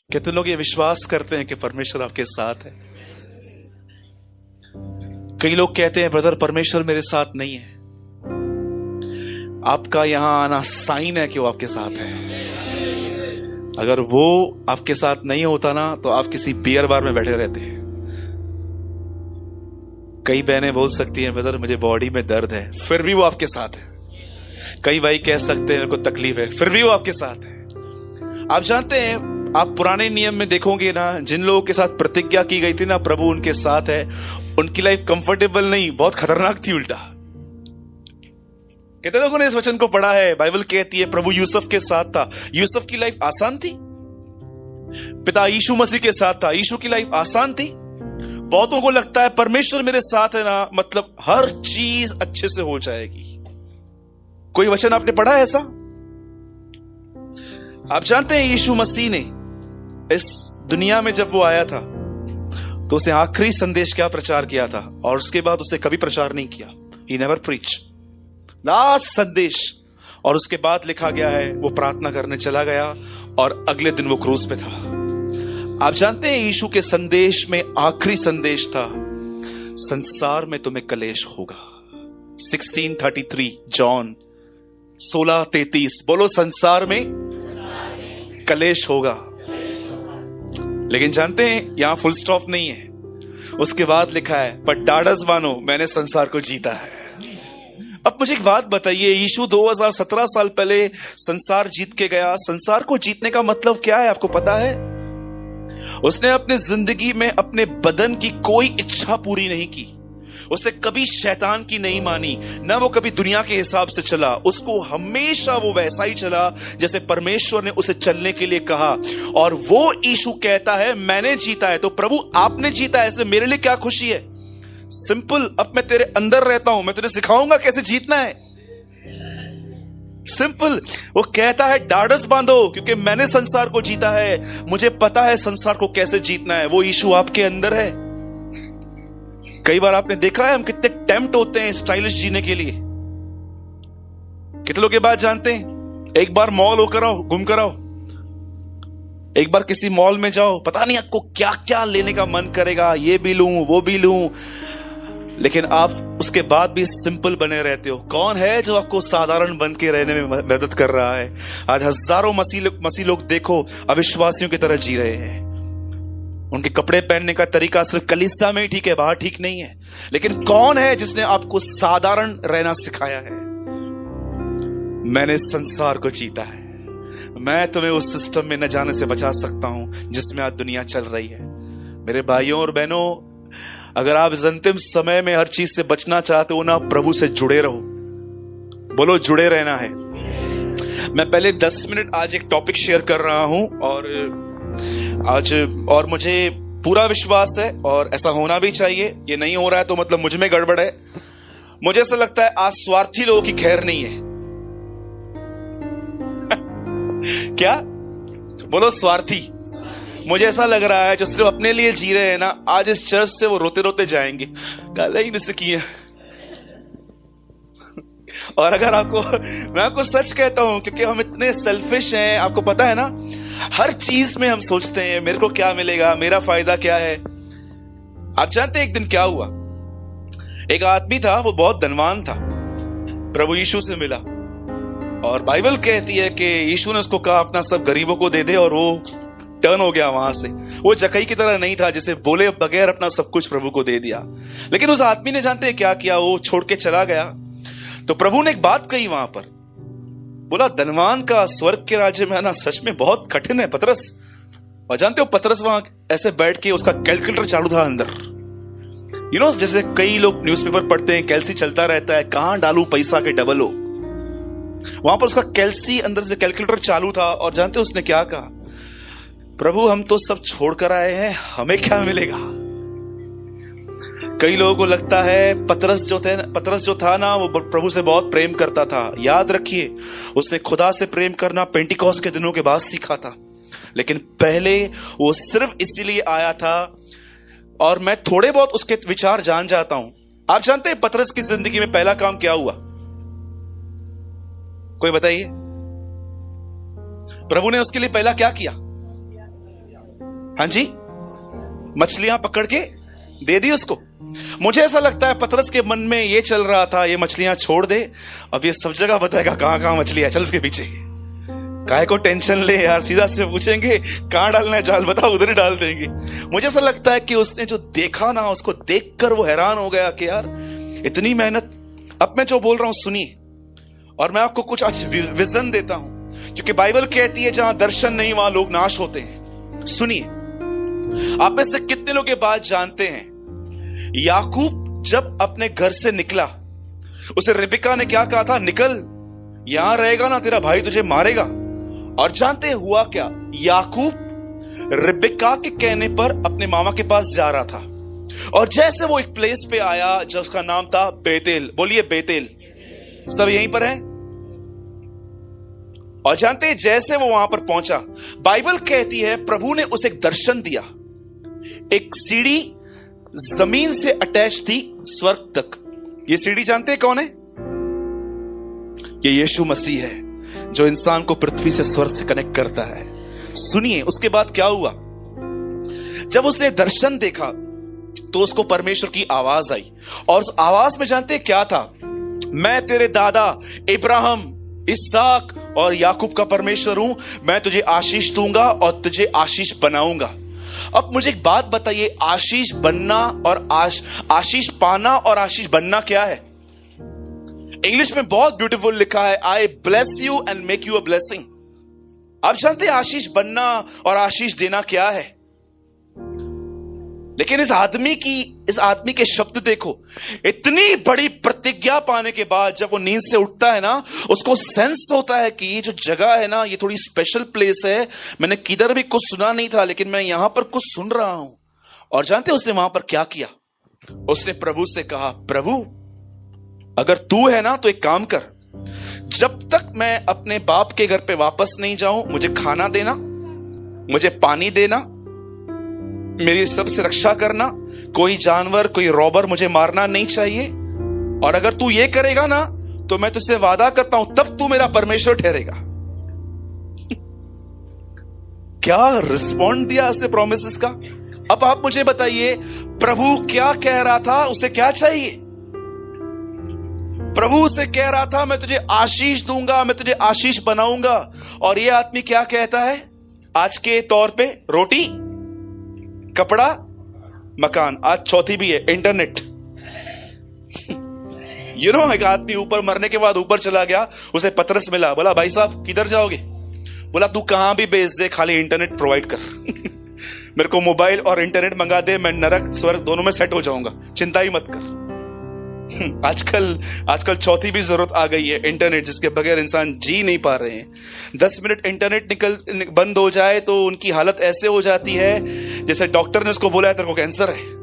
कितने लोग ये विश्वास करते हैं कि परमेश्वर आपके साथ है? कई लोग कहते हैं ब्रदर परमेश्वर मेरे साथ नहीं है। आपका यहां आना साइन है कि वो आपके साथ है। अगर वो आपके साथ नहीं होता ना तो आप किसी बियर बार में बैठे रहते हैं। कई बहनें बोल सकती हैं ब्रदर मुझे बॉडी में दर्द है, फिर भी वो आपके साथ है। कई भाई कह सकते हैं मेरे को तकलीफ है, फिर भी वो आपके साथ है। आप जानते हैं, आप पुराने नियम में देखोगे ना, जिन लोगों के साथ प्रतिज्ञा की गई थी ना प्रभु उनके साथ है, उनकी लाइफ कंफर्टेबल नहीं, बहुत खतरनाक थी। उल्टा कितने लोगों ने इस वचन को पढ़ा है? बाइबल कहती है प्रभु यूसुफ के साथ था, यूसुफ की लाइफ आसान थी। पिता यीशु मसीह के साथ था, यीशु की लाइफ आसान थी। बहुतों को लगता है परमेश्वर मेरे साथ है ना मतलब हर चीज अच्छे से हो जाएगी। कोई वचन आपने पढ़ा है ऐसा? आप जानते हैं यीशु मसीह ने इस दुनिया में जब वो आया था तो उसने आखिरी संदेश क्या प्रचार किया था, और उसके बाद उसने कभी प्रचार नहीं किया। He never preached, लास्ट संदेश। और उसके बाद लिखा गया है वो प्रार्थना करने चला गया और अगले दिन वो क्रूस पे था। आप जानते हैं यीशु के संदेश में आखिरी संदेश था, संसार में तुम्हें कलेश होगा। 16:33 जॉन 16:33, बोलो संसार में कलेश होगा। लेकिन जानते हैं यहां फुल स्टॉप नहीं है, उसके बाद लिखा है पर ढाढ़स मानो मैंने संसार को जीता है। अब मुझे एक बात बताइए, यीशु 2017 साल पहले संसार जीत के गया। संसार को जीतने का मतलब क्या है आपको पता है? उसने अपने जिंदगी में अपने बदन की कोई इच्छा पूरी नहीं की। उसने कभी शैतान की नहीं मानी, ना वो कभी दुनिया के हिसाब से चला। उसको हमेशा वो वैसा ही चला जैसे परमेश्वर ने उसे चलने के लिए कहा। और वो यीशु कहता है मैंने जीता है। तो प्रभु आपने जीता है, इससे मेरे लिए क्या खुशी है? सिंपल, अब मैं तेरे अंदर रहता हूं, मैं तुझे सिखाऊंगा कैसे जीतना है। सिंपल। वो कहता है ढाढ़स बांधो क्योंकि मैंने संसार को जीता है, मुझे पता है संसार को कैसे जीतना है। वो यीशु आपके अंदर है। कई बार आपने देखा है हम कितने टेम्प्ट होते हैं स्टाइलिश जीने के लिए। कितने लोग ये बात जानते हैं? एक बार मॉल होकर आओ, घूम कर आओ, एक बार किसी मॉल में जाओ, पता नहीं आपको क्या क्या लेने का मन करेगा, ये भी लूं वो भी लूं, लेकिन आप उसके बाद भी सिंपल बने रहते हो। कौन है जो आपको साधारण बन के रहने में मदद कर रहा है? आज हजारों मसीह लोग देखो अविश्वासियों की तरह जी रहे हैं। उनके कपड़े पहनने का तरीका सिर्फ कलीसिया में ही ठीक है, बाहर ठीक नहीं है। लेकिन कौन है जिसने आपको साधारण रहना सिखाया है? मैंने संसार को जीता है। मैं तुम्हें उस सिस्टम में न जाने से बचा सकता हूं जिसमें आज दुनिया चल रही है। मेरे भाइयों और बहनों, अगर आप इस अंतिम समय में हर चीज से बचना चाहते हो ना, प्रभु से जुड़े रहो। बोलो जुड़े रहना है। मैं पहले 10 मिनट आज एक टॉपिक शेयर कर रहा हूं और मुझे पूरा विश्वास है और ऐसा होना भी चाहिए। ये नहीं हो रहा है तो मतलब मुझ में गड़बड़ है। मुझे ऐसा लगता है आज स्वार्थी लोगों की खैर नहीं है। क्या बोलो? स्वार्थी। मुझे ऐसा लग रहा है जो सिर्फ अपने लिए जी रहे हैं ना, आज इस चर्च से वो रोते रोते जाएंगे, गाला ही नहीं किए। और अगर मैं आपको सच कहता हूं, क्योंकि हम इतने सेल्फिश हैं, आपको पता है ना, हर चीज में हम सोचते हैं मेरे को क्या मिलेगा, मेरा फायदा क्या है। आप जानते हैं एक दिन क्या हुआ? एक आदमी था, वो बहुत धनवान था, प्रभु यीशु से मिला और बाइबल कहती है कि यीशु ने उसको कहा अपना सब गरीबों को दे दे, और वो टर्न हो गया वहां से। वो जकई की तरह नहीं था जिसे बोले बगैर अपना सब कुछ प्रभु को दे दिया। लेकिन उस आदमी ने जानते हैं क्या किया? वो छोड़ के चला गया। तो प्रभु ने एक बात कही वहां पर, बोला धनवान का स्वर्ग के राज्य में आना सच में बहुत कठिन है पतरस। और जानते हो पतरस वहां ऐसे बैठ के उसका कैलकुलेटर चालू था अंदर। जैसे कई लोग न्यूज़पेपर पढ़ते हैं, कैल्सी चलता रहता है, कहां डालू पैसा के डबल हो। वहां पर उसका कैल्सी अंदर से कैलकुलेटर चालू था। और जानते हो उसने क्या कहा? प्रभु हम तो सब छोड़कर आए हैं, हमें क्या मिलेगा? कई लोगों को लगता है पतरस जो था ना, वो प्रभु से बहुत प्रेम करता था। याद रखिए, उसने खुदा से प्रेम करना पेंटिकॉस्ट के दिनों के बाद सीखा था, लेकिन पहले वो सिर्फ इसीलिए आया था। और मैं थोड़े बहुत उसके विचार जान जाता हूं। आप जानते हैं पतरस की जिंदगी में पहला काम क्या हुआ? कोई बताइए। प्रभु ने उसके लिए पहला क्या किया? हाँ जी, मछलियां पकड़ के दे दी उसको। मुझे ऐसा लगता है पतरस के मन में ये चल रहा था, ये मछलियां छोड़ दे, अब ये सब जगह बताएगा कहां कहां मछलियां, चल उसके पीछे, काहे को टेंशन ले यार, सीधा से पूछेंगे कहां डालना है जाल, बता, उधर ही डाल देंगे। मुझे ऐसा लगता है कि उसने जो देखा ना, उसको देखकर वो हैरान हो गया कि यार इतनी मेहनत। अब मैं जो बोल रहा हूं सुनिए, और मैं आपको कुछ आज विजन देता हूं, क्योंकि बाइबल कहती है जहां दर्शन नहीं वहां लोग नाश होते हैं। सुनिए, आप में से कितने लोग ये बात जानते हैं, याकूब जब अपने घर से निकला, उसे रिबका ने क्या कहा था, निकल, यहां रहेगा ना तेरा भाई तुझे मारेगा। और जानते हुआ क्या, याकूब रिबका के कहने पर अपने मामा के पास जा रहा था, और जैसे वो एक प्लेस पे आया जिसका नाम था बेतेल, बोलिए बेतेल, सब यहीं पर है। और जानते हैं जैसे वो वहां पर पहुंचा, बाइबल कहती है प्रभु ने उसे एक दर्शन दिया। एक सीढ़ी जमीन से अटैच थी स्वर्ग तक। ये सीढ़ी जानते हैं कौन है? ये यीशु मसीह है, जो इंसान को पृथ्वी से स्वर्ग से कनेक्ट करता है। सुनिए, उसके बाद क्या हुआ, जब उसने दर्शन देखा तो उसको परमेश्वर की आवाज आई, और उस आवाज में जानते हैं क्या था, मैं तेरे दादा इब्राहिम, इसहाक और याकूब का परमेश्वर हूं, मैं तुझे आशीष दूंगा और तुझे आशीष बनाऊंगा। अब मुझे एक बात बताइए, आशीष बनना और आशीष पाना और आशीष बनना क्या है? इंग्लिश में बहुत ब्यूटीफुल लिखा है, आई bless you and make you a blessing. आप जानते हैं आशीष बनना और आशीष देना क्या है? लेकिन इस आदमी के शब्द देखो, इतनी बड़ी प्रतिज्ञा पाने के बाद जब वो नींद से उठता है ना, उसको सेंस होता है कि ये जो जगह है ना, ये थोड़ी स्पेशल प्लेस है, मैंने किधर भी कुछ सुना नहीं था, लेकिन मैं यहां पर कुछ सुन रहा हूं। और जानते उसने वहां पर क्या किया? उसने प्रभु से कहा, प्रभु अगर तू है ना तो एक काम कर, जब तक मैं अपने बाप के घर पे वापस नहीं जाऊं, मुझे खाना देना, मुझे पानी देना, मेरी सबसे रक्षा करना, कोई जानवर कोई रॉबर मुझे मारना नहीं चाहिए। और अगर तू ये करेगा ना तो मैं तुझसे वादा करता हूं तब तू मेरा परमेश्वर ठहरेगा। क्या रिस्पॉन्ड दिया उसने प्रोमिसेस का। अब आप मुझे बताइए, प्रभु क्या कह रहा था, उसे क्या चाहिए? प्रभु उसे कह रहा था मैं तुझे आशीष दूंगा, मैं तुझे आशीष बनाऊंगा। और ये आदमी क्या कहता है आज के तौर पे? रोटी, कपड़ा, मकान, आज चौथी भी है, इंटरनेट। एक आदमी ऊपर मरने के बाद ऊपर चला गया, उसे पतरस मिला, बोला भाई साहब किधर जाओगे? बोला तू कहां भी भेज दे, खाली इंटरनेट प्रोवाइड कर। मेरे को मोबाइल और इंटरनेट मंगा दे, मैं नरक स्वर्ग दोनों में सेट हो जाऊंगा, चिंता ही मत कर। आजकल चौथी भी जरूरत आ गई है, इंटरनेट, जिसके बगैर इंसान जी नहीं पा रहे हैं। 10 मिनट इंटरनेट बंद हो जाए तो उनकी हालत ऐसे हो जाती है जैसे डॉक्टर ने उसको बोला है तेरे को कैंसर है।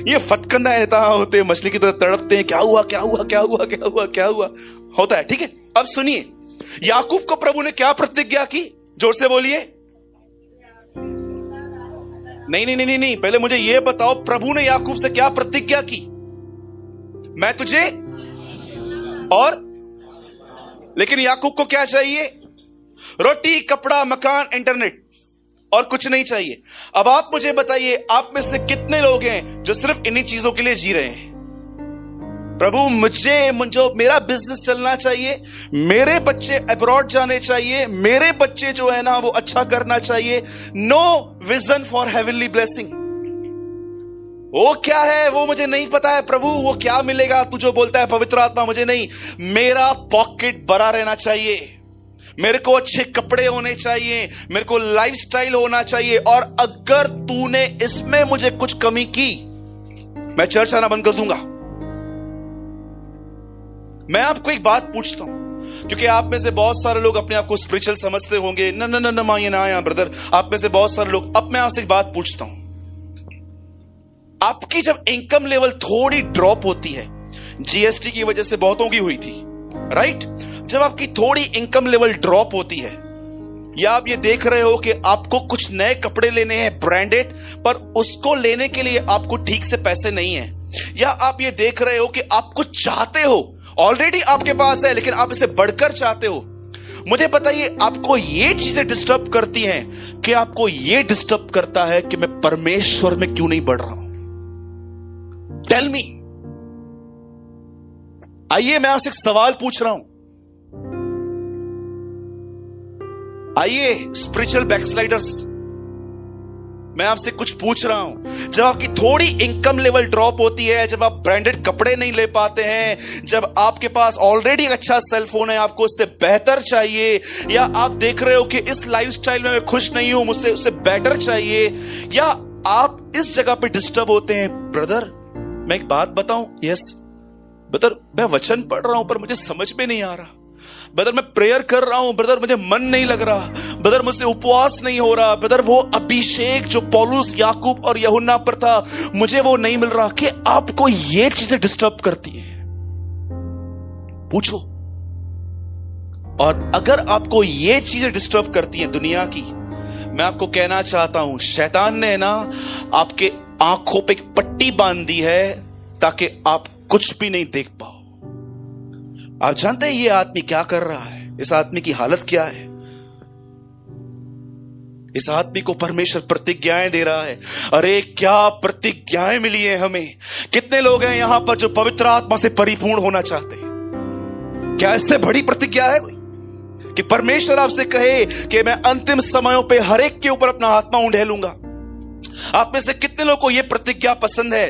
ये फतकंदा रहता होते, मछली की तरह तड़पते हैं, क्या हुआ क्या हुआ क्या हुआ क्या हुआ क्या हुआ होता है। ठीक है, अब सुनिए, याकूब को प्रभु ने क्या प्रतिज्ञा की? जोर से बोलिए। नहीं, पहले मुझे यह बताओ, प्रभु ने याकूब से क्या प्रतिज्ञा की? मैं तुझे और, लेकिन याकूब को क्या चाहिए? रोटी, कपड़ा, मकान, इंटरनेट, और कुछ नहीं चाहिए। अब आप मुझे बताइए, आप में से कितने लोग हैं जो सिर्फ इन्हीं चीजों के लिए जी रहे हैं? प्रभु मुझे मेरा बिजनेस चलना चाहिए, मेरे बच्चे अब्रॉड जाने चाहिए, मेरे बच्चे जो है ना वो अच्छा करना चाहिए। No vision for heavenly blessing. वो क्या है वो मुझे नहीं पता है प्रभु, वो क्या मिलेगा? तू जो बोलता है पवित्र आत्मा, मुझे नहीं। मेरा पॉकेट भरा रहना चाहिए, मेरे को अच्छे कपड़े होने चाहिए, मेरे को लाइफस्टाइल होना चाहिए। और अगर तूने इसमें मुझे कुछ कमी की, मैं चर्च आना बंद कर दूंगा। मैं आपको एक बात पूछता हूं, क्योंकि आप में से बहुत सारे लोग अपने आप को स्पिरिचुअल समझते होंगे। न मांगे ना आया ब्रदर, आप में से बहुत सारे लोग। अब मैं आपसे एक बात पूछता हूं, आपकी जब इनकम लेवल थोड़ी ड्रॉप होती है, जीएसटी की वजह से बहुतों की हुई थी, राइट? जब आपकी थोड़ी इनकम लेवल ड्रॉप होती है, या आप ये देख रहे हो कि आपको कुछ नए कपड़े लेने हैं ब्रांडेड, पर उसको लेने के लिए आपको ठीक से पैसे नहीं है, या आप ये देख रहे हो कि आप कुछ चाहते हो, ऑलरेडी आपके पास है लेकिन आप इसे बढ़कर चाहते हो, मुझे बताइए, आपको ये चीजें डिस्टर्ब करती हैं कि आपको ये डिस्टर्ब करता है कि मैं परमेश्वर में क्यों नहीं बढ़ रहा हूं? Tell me. आइए, मैं आपसे एक सवाल पूछ रहा हूं। आइए स्पिरिचुअल बैकस्लाइडर्स, मैं आपसे कुछ पूछ रहा हूं। जब आपकी थोड़ी इनकम लेवल ड्रॉप होती है, जब आप ब्रांडेड कपड़े नहीं ले पाते हैं, जब आपके पास ऑलरेडी एक अच्छा सेलफोन है, आपको उससे बेहतर चाहिए, या आप देख रहे हो कि इस लाइफस्टाइल में मैं खुश नहीं हूं, मुझसे उससे बेटर चाहिए, या आप इस जगह पे डिस्टर्ब होते हैं, ब्रदर मैं एक बात बताऊं, यस ब्रदर, मैं वचन पढ़ रहा हूं पर मुझे समझ में नहीं आ रहा, ब्रदर मैं प्रेयर कर रहा हूं, ब्रदर मुझे मन नहीं लग रहा, ब्रदर मुझसे उपवास नहीं हो रहा, ब्रदर वो अभिषेक जो पौलुस, याकूब और यूहन्ना पर था, मुझे वो नहीं मिल रहा। कि आपको ये चीजें डिस्टर्ब करती हैं? पूछो। और अगर आपको ये चीजें डिस्टर्ब करती हैं दुनिया की, मैं आपको कहना चाहता हूं, शैतान ने ना आपके आंखों पे एक पट्टी बांध दी है ताकि आप कुछ भी नहीं देख पाओ। आप जानते हैं ये आदमी क्या कर रहा है? इस आदमी की हालत क्या है? इस आदमी को परमेश्वर प्रतिज्ञाएं दे रहा है। अरे क्या प्रतिज्ञाएं मिली है हमें! कितने लोग हैं यहां पर जो पवित्र आत्मा से परिपूर्ण होना चाहते हैं? क्या इससे बड़ी प्रतिज्ञा है कोई कि परमेश्वर आपसे कहे कि मैं अंतिम समयों पे हर एक के ऊपर अपना आत्मा उंडेलूंगा? आप में से कितने लोगों को यह प्रतिज्ञा पसंद है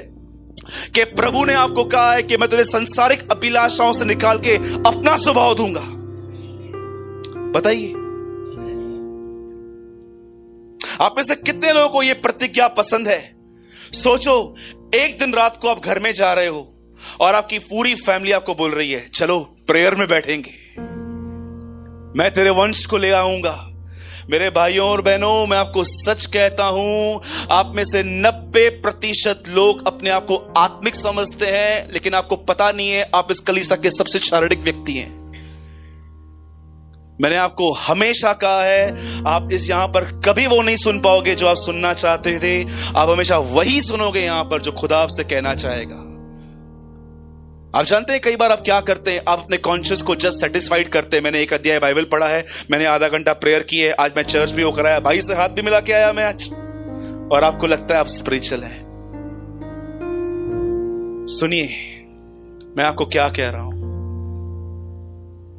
कि प्रभु ने आपको कहा है कि मैं तुझे संसारिक अभिलाषाओं से निकाल के अपना स्वभाव दूंगा? बताइए, आप में से कितने लोगों को यह प्रतिज्ञा पसंद है? सोचो, एक दिन रात को आप घर में जा रहे हो और आपकी पूरी फैमिली आपको बोल रही है, चलो प्रेयर में बैठेंगे, मैं तेरे वंश को ले आऊंगा। मेरे भाइयों और बहनों, मैं आपको सच कहता हूं, आप में से 90% लोग अपने आप को आत्मिक समझते हैं, लेकिन आपको पता नहीं है आप इस कलीसिया के सबसे शारीरिक व्यक्ति हैं। मैंने आपको हमेशा कहा है, आप इस यहां पर कभी वो नहीं सुन पाओगे जो आप सुनना चाहते थे, आप हमेशा वही सुनोगे यहां पर जो खुदा आपसे कहना चाहेगा। आप जानते हैं कई बार आप क्या करते हैं? आप अपने कॉन्शियस को जस्ट सेटिस्फाइड करते हैं। मैंने एक अध्याय बाइबल पढ़ा है, मैंने आधा घंटा प्रेयर की है, आज मैं चर्च भी होकर आया, भाई से हाथ भी मिला के आया मैं आज, और आपको लगता है आप स्पिरिचुअल हैं। सुनिए, मैं आपको क्या कह रहा हूं,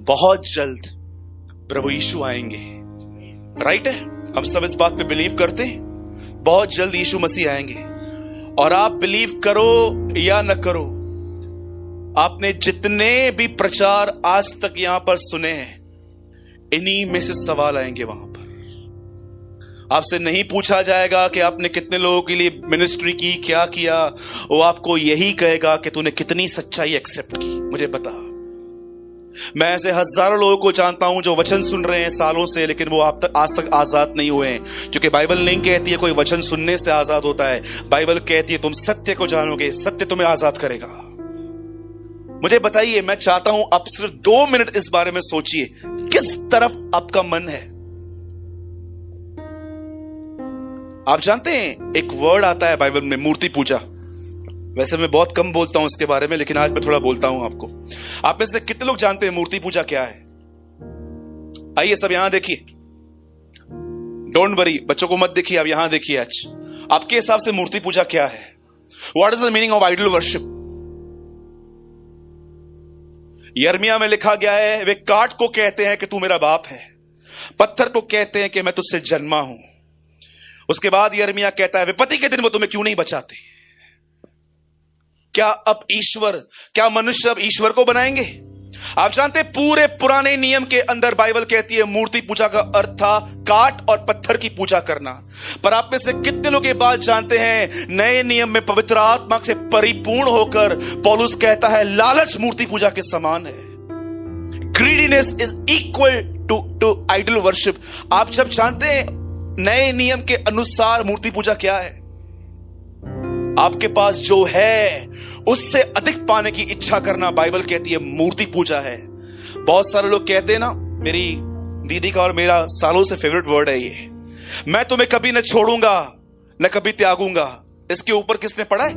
बहुत जल्द प्रभु यीशु आएंगे। राइट है, हम सब इस बात पे बिलीव करते हैं, बहुत जल्द यीशु मसीह आएंगे। और आप बिलीव करो या न करो, आपने जितने भी प्रचार आज तक यहां पर सुने हैं, इन्हीं में से सवाल आएंगे वहां पर। आपसे नहीं पूछा जाएगा कि आपने कितने लोगों के लिए मिनिस्ट्री की, क्या किया, वो आपको यही कहेगा कि तूने कितनी सच्चाई एक्सेप्ट की, मुझे बता। मैं ऐसे हजारों लोगों को जानता हूं जो वचन सुन रहे हैं सालों से, लेकिन वो आज तक आजाद नहीं हुए हैं, क्योंकि बाइबल नहीं कहती है कोई वचन सुनने से आजाद होता है। बाइबल कहती है तुम सत्य को जानोगे, सत्य तुम्हें आजाद करेगा। मुझे बताइए, मैं चाहता हूं आप सिर्फ 2 मिनट इस बारे में सोचिए, किस तरफ आपका मन है। आप जानते हैं एक वर्ड आता है बाइबल में, मूर्ति पूजा। वैसे मैं बहुत कम बोलता हूं इसके बारे में, लेकिन आज मैं थोड़ा बोलता हूं आपको। आप में से कितने लोग जानते हैं मूर्ति पूजा क्या है? आइए सब यहां देखिए, डोंट वरी, बच्चों को मत देखिए, आप यहां देखिए। आज आपके हिसाब से मूर्ति पूजा क्या है? What is the meaning of idol worship? यिर्मयाह में लिखा गया है, वे काठ को कहते हैं कि तू मेरा बाप है, पत्थर को कहते हैं कि मैं तुझसे जन्मा हूं। उसके बाद यिर्मयाह कहता है, विपत्ति के दिन वो तुम्हें क्यों नहीं बचाते? क्या मनुष्य अब ईश्वर को बनाएंगे? आप जानते हैं पूरे पुराने नियम के अंदर बाइबल कहती है मूर्ति पूजा का अर्थ था काठ और पत्थर की पूजा करना। पर आप में से कितने लोग ये बात जानते हैं, नए नियम में पवित्र आत्मा से परिपूर्ण होकर पौलुस कहता है लालच मूर्ति पूजा के समान है। Greediness is equal to idol worship. आप जब जानते हैं नए नियम के अनुसार मूर्ति पूजा क्या है, आपके पास जो है उससे अधिक पाने की इच्छा करना बाइबल कहती है मूर्ति पूजा है। बहुत सारे लोग कहते हैं ना, मेरी दीदी का और मेरा सालों से फेवरेट वर्ड है ये, मैं तुम्हें कभी न छोड़ूंगा न कभी त्यागूंगा। इसके ऊपर किसने पढ़ा है?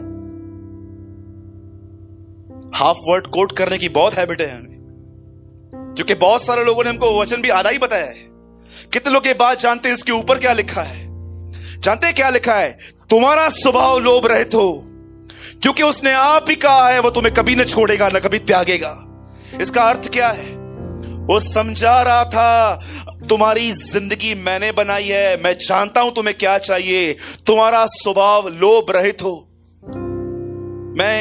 हाफ वर्ड कोट करने की बहुत हैबिट है हमें। क्योंकि बहुत सारे लोगों ने हमको वचन भी आधा ही बताया है। कितने लोग ये बात जानते हैं इसके ऊपर क्या लिखा है? जानते हैं क्या लिखा है? तुम्हारा स्वभाव लोभ रहित हो, क्योंकि उसने आप ही कहा है वो तुम्हें कभी न छोड़ेगा न कभी त्यागेगा। इसका अर्थ क्या है? वो समझा रहा था तुम्हारी जिंदगी मैंने बनाई है, मैं जानता हूं तुम्हें क्या चाहिए, तुम्हारा स्वभाव लोभ रहित हो। मैं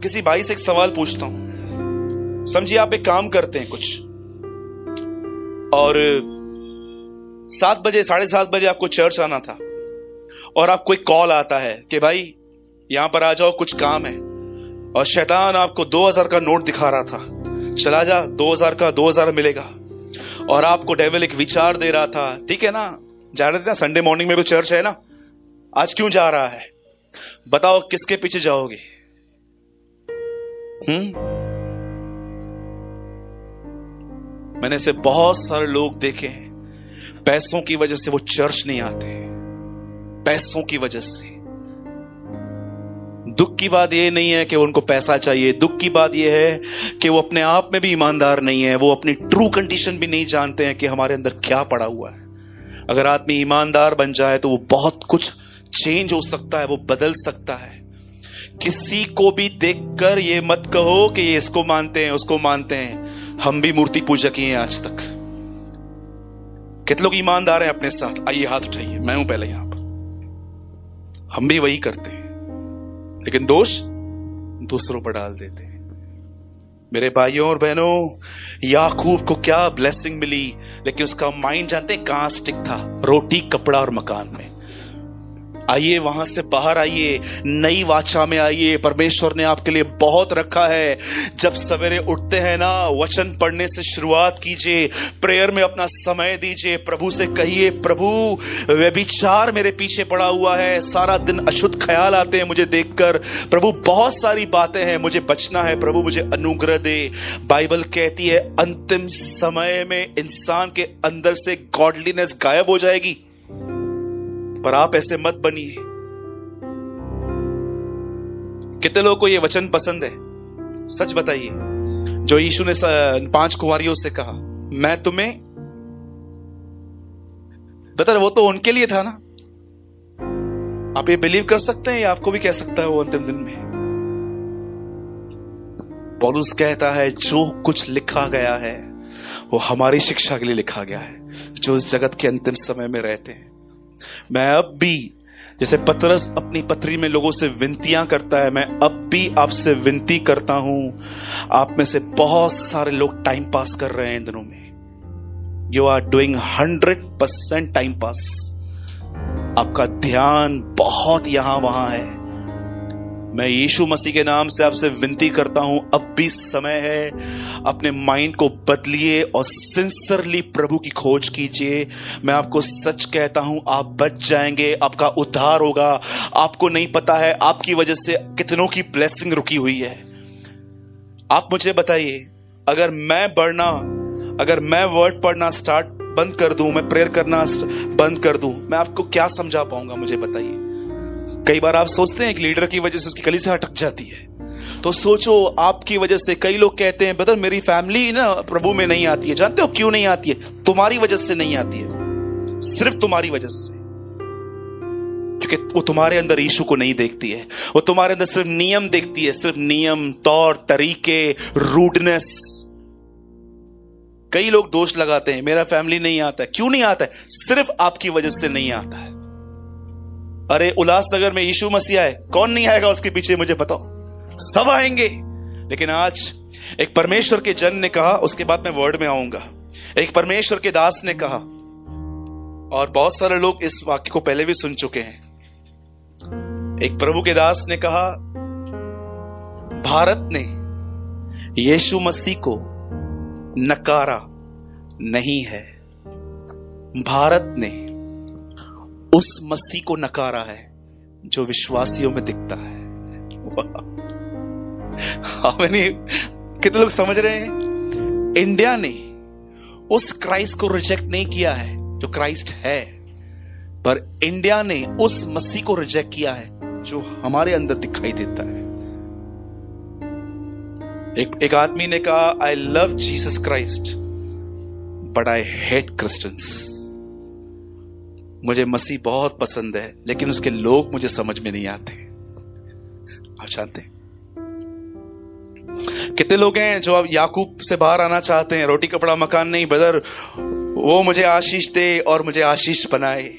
किसी भाई से एक सवाल पूछता हूं। समझिए आप एक काम करते हैं कुछ, और 7 बजे 7:30 बजे आपको चर्च आना था, और आपको एक कॉल आता है कि भाई यहां पर आ जाओ, कुछ काम है। और शैतान आपको 2000 का नोट दिखा रहा था, चला जा 2000 का 2000 मिलेगा। और आपको डेविल एक विचार दे रहा था, ठीक है ना, जा रहे थे ना, संडे मॉर्निंग में भी चर्च है ना, आज क्यों जा रहा है? बताओ किसके पीछे जाओगे? मैंने से बहुत सारे लोग देखे हैं, पैसों की वजह से वो चर्च नहीं आते, पैसों की वजह से। दुख की बात यह नहीं है कि उनको पैसा चाहिए, दुख की बात यह है कि वो अपने आप में भी ईमानदार नहीं है, वो अपनी ट्रू कंडीशन भी नहीं जानते हैं कि हमारे अंदर क्या पड़ा हुआ है। अगर आदमी ईमानदार बन जाए तो वो बहुत कुछ चेंज हो सकता है, वो बदल सकता है। किसी को भी देखकर ये मत कहो कि ये इसको मानते हैं उसको मानते हैं। हम भी मूर्ति पूजक ही हैं आज तक। कितने लोग ईमानदार हैं अपने साथ? आइए हाथ उठाइए, मैं हूं पहले यहां पर। हम भी वही करते हैं, लेकिन दोष दूसरों पर डाल देते हैं। मेरे भाइयों और बहनों, याकूब को क्या ब्लेसिंग मिली, लेकिन उसका माइंड जानते हैं कहां स्टिक था? रोटी, कपड़ा और मकान में। आइए वहां से बाहर आइए, नई वाचा में आइए। परमेश्वर ने आपके लिए बहुत रखा है। जब सवेरे उठते हैं ना, वचन पढ़ने से शुरुआत कीजिए, प्रेयर में अपना समय दीजिए, प्रभु से कहिए, प्रभु व्यभिचार मेरे पीछे पड़ा हुआ है, सारा दिन अशुद्ध ख्याल आते हैं मुझे देखकर, प्रभु बहुत सारी बातें हैं, मुझे बचना है, प्रभु मुझे अनुग्रह दे। बाइबल कहती है अंतिम समय में इंसान के अंदर से गॉडलीनेस गायब हो जाएगी, पर आप ऐसे मत बनिए। कितने लोगों को यह वचन पसंद है? सच बताइए। जो यीशु ने 5 कुंवारियों से कहा, मैं तुम्हें बता, वो तो उनके लिए था ना। आप ये बिलीव कर सकते हैं, या आपको भी कह सकता है वो अंतिम दिन में? पौलुस कहता है जो कुछ लिखा गया है वो हमारी शिक्षा के लिए लिखा गया है, जो इस जगत के अंतिम समय में रहते हैं। मैं अब भी, जैसे पतरस अपनी पत्री में लोगों से विनतियां करता है, मैं अब भी आपसे विनती करता हूं। आप में से बहुत सारे लोग टाइम पास कर रहे हैं इन दिनों में। You are doing 100% time pass. आपका ध्यान बहुत यहां वहां है। मैं यीशु मसीह के नाम से आपसे विनती करता हूं, अब भी समय है, अपने माइंड को बदलिए और सिंसियरली प्रभु की खोज कीजिए। मैं आपको सच कहता हूं, आप बच जाएंगे, आपका उद्धार होगा। आपको नहीं पता है आपकी वजह से कितनों की ब्लेसिंग रुकी हुई है। आप मुझे बताइए, अगर मैं वर्ड पढ़ना स्टार्ट बंद कर दूं, मैं प्रेयर करना बंद कर दूं, मैं आपको क्या समझा पाऊंगा? मुझे बताइए। कई बार आप सोचते हैं कि लीडर की वजह से उसकी कलीसिया अटक जाती है, तो सोचो आपकी वजह से। कई लोग कहते हैं ब्रदर मेरी फैमिली ना प्रभु में नहीं आती है। जानते हो क्यों नहीं आती है? तुम्हारी वजह से नहीं आती है, सिर्फ तुम्हारी वजह से। क्योंकि वो तुम्हारे अंदर यीशु को नहीं देखती है, वो तुम्हारे अंदर सिर्फ नियम देखती है, सिर्फ नियम, तौर तरीके, रूडनेस। कई लोग दोष लगाते हैं मेरा फैमिली नहीं आता है। क्यों नहीं आता है? सिर्फ आपकी वजह से नहीं आता है। अरे उल्लासनगर में यीशु मसीह आए, कौन नहीं आएगा उसके पीछे? मुझे बताओ, सब आएंगे। लेकिन आज एक परमेश्वर के जन ने कहा, उसके बाद मैं वर्ड में आऊंगा। एक परमेश्वर के दास ने कहा, और बहुत सारे लोग इस वाक्य को पहले भी सुन चुके हैं। एक प्रभु के दास ने कहा, भारत ने यीशु मसीह को नकारा नहीं है, भारत ने उस मसीह को नकारा है जो विश्वासियों में दिखता है। कितने लोग समझ रहे हैं? इंडिया ने उस क्राइस्ट को रिजेक्ट नहीं किया है जो क्राइस्ट है, पर इंडिया ने उस मसीह को रिजेक्ट किया है जो हमारे अंदर दिखाई देता है। एक आदमी ने कहा, I love Jesus Christ but I hate Christians. मुझे मसीह बहुत पसंद है लेकिन उसके लोग मुझे समझ में नहीं आते। आप जानते हैं कितने लोग हैं जो अब याकूब से बाहर आना चाहते हैं, रोटी कपड़ा मकान नहीं ब्रदर, वो मुझे आशीष दे और मुझे आशीष बनाए।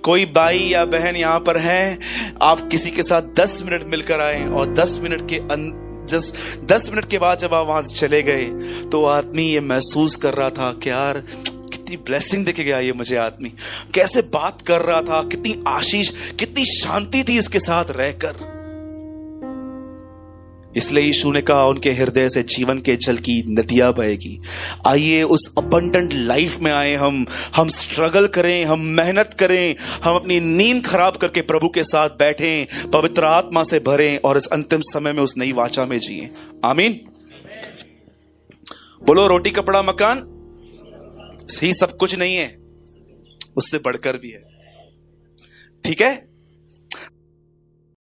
कोई भाई या बहन यहां पर है, आप किसी के साथ 10 मिनट मिलकर आए और 10 मिनट के बाद जब आप वहां से चले गए तो आदमी ये महसूस कर रहा था कि यार कितनी ब्लेसिंग देके गया ये मुझे आदमी, कैसे बात कर रहा था, कितनी आशीष, कितनी शांति थी इसके साथ रहकर। इसलिए यीशु ने कहा उनके हृदय से जीवन के जल की नदियां बहेगी। आइए उस अबंडेंट लाइफ में आए, हम स्ट्रगल करें, हम मेहनत करें, हम अपनी नींद खराब करके प्रभु के साथ बैठें, पवित्र आत्मा से भरें और इस अंतिम समय में उस नई वाचा में जिए। आमीन। बोलो, रोटी कपड़ा मकान ही सब कुछ नहीं है, उससे बढ़कर भी है। ठीक है।